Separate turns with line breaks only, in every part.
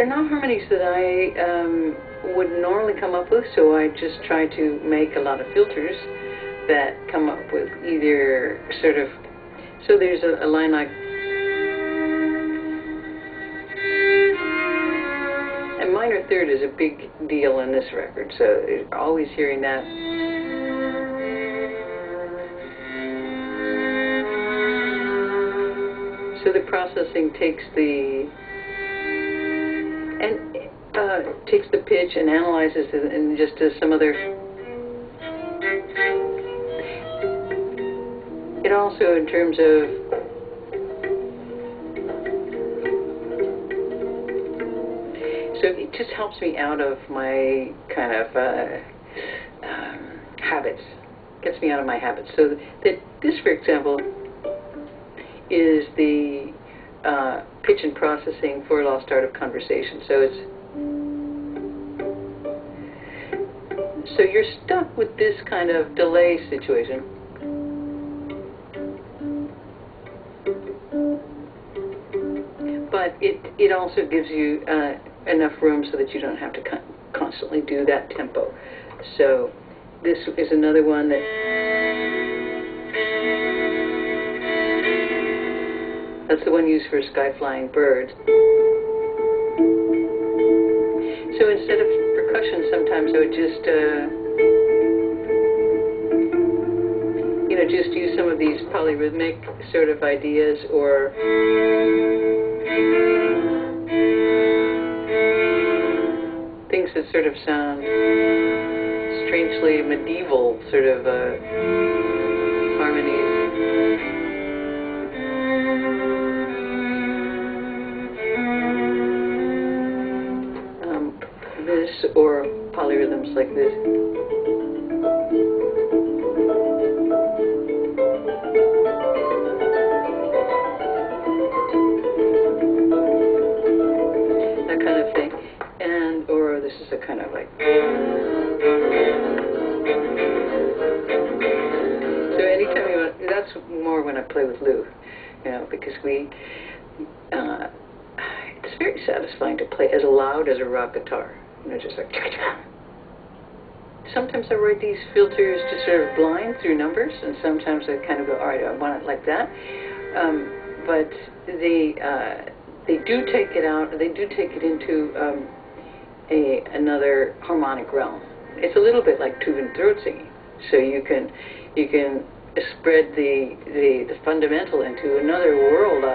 they're not harmonies that I would normally come up with, so I just try to make a lot of filters that come up with either sort of, so there's a line like, and minor third is a big deal in this record, so always hearing that. So the processing takes the takes the pitch and analyzes it and just does some other. It also, in terms of so it just helps me out of my kind of habits. Gets me out of my habits. So that this, for example, is the pitch and processing for Lost Art of Conversation. So you're stuck with this kind of delay situation. But it also gives you enough room so that you don't have to constantly do that tempo. So this is another one that that's the one used for Sky Flying Birds. So instead of percussion, sometimes I would just just use some of these polyrhythmic sort of ideas, or things that sort of sound strangely medieval, sort of harmonies. This, or polyrhythms like this. That kind of thing. And, or this is a kind of like. So anytime you want, that's more when I play with Lou, because it's very satisfying to play as loud as a rock guitar. Just like. Sometimes I write these filters to sort of blind through numbers, and sometimes I kind of go, all right, I want it like that. But they do take it out. They do take it into another harmonic realm. It's a little bit like tube and throat singing. So you can spread the fundamental into another world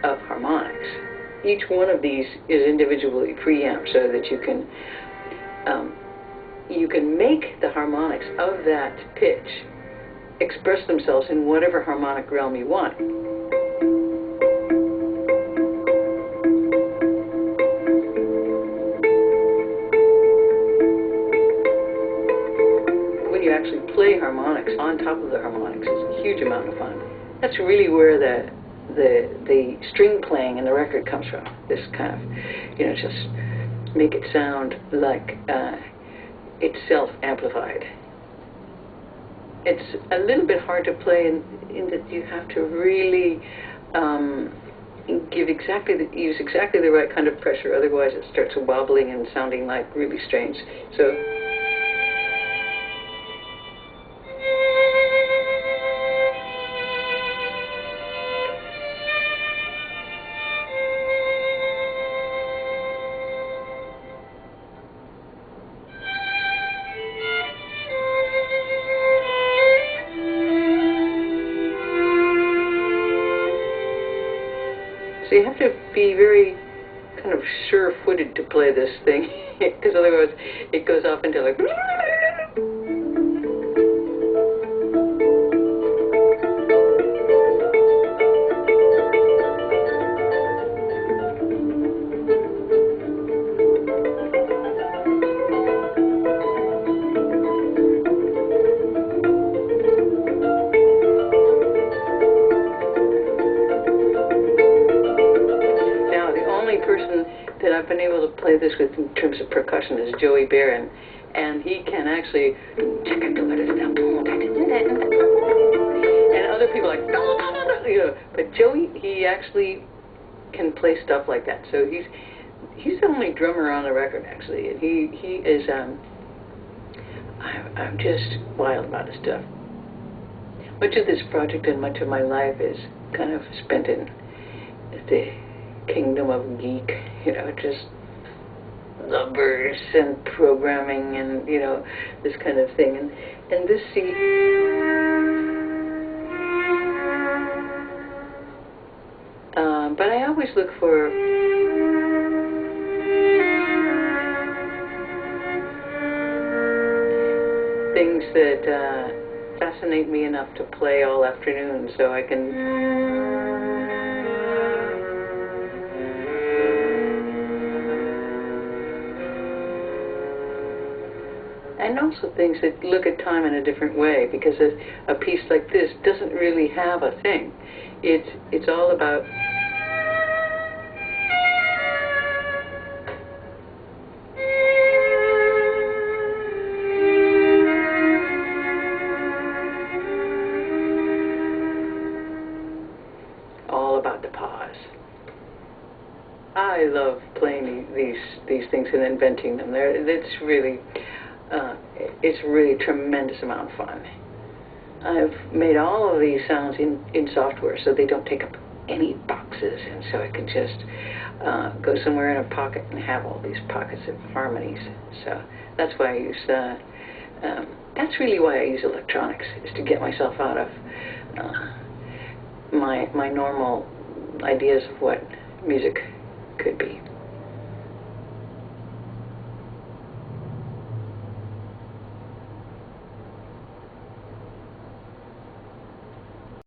of harmonics. Each one of these is individually preamped, so that you can make the harmonics of that pitch express themselves in whatever harmonic realm you want. When you actually play harmonics on top of the harmonics, it's a huge amount of fun. That's really where the string playing in the record comes from. This kind of, just make it sound like it's self-amplified. It's a little bit hard to play in that you have to really use exactly the right kind of pressure. Otherwise, it starts wobbling and sounding like really strange. So. So you have to be very kind of sure-footed to play this thing, because otherwise it goes off into like. That I've been able to play this with in terms of percussion is Joey Barron, and he can actually, and other people are like, but Joey, he actually can play stuff like that. So he's the only drummer on the record, actually, and he is I'm just wild about his stuff. Much of this project and much of my life is kind of spent in the kingdom of geek, you know, just numbers and programming and, you know, this kind of thing. And this but I always look for things that fascinate me enough to play all afternoon, so I can and also things that look at time in a different way, because a piece like this doesn't really have a thing. It's all about the pause. I love playing these things and inventing them. It's really a tremendous amount of fun. I've made all of these sounds in software, so they don't take up any boxes, and so I can just go somewhere in a pocket and have all these pockets of harmonies. So that's why I use that's really why I use electronics, is to get myself out of my normal ideas of what music could be.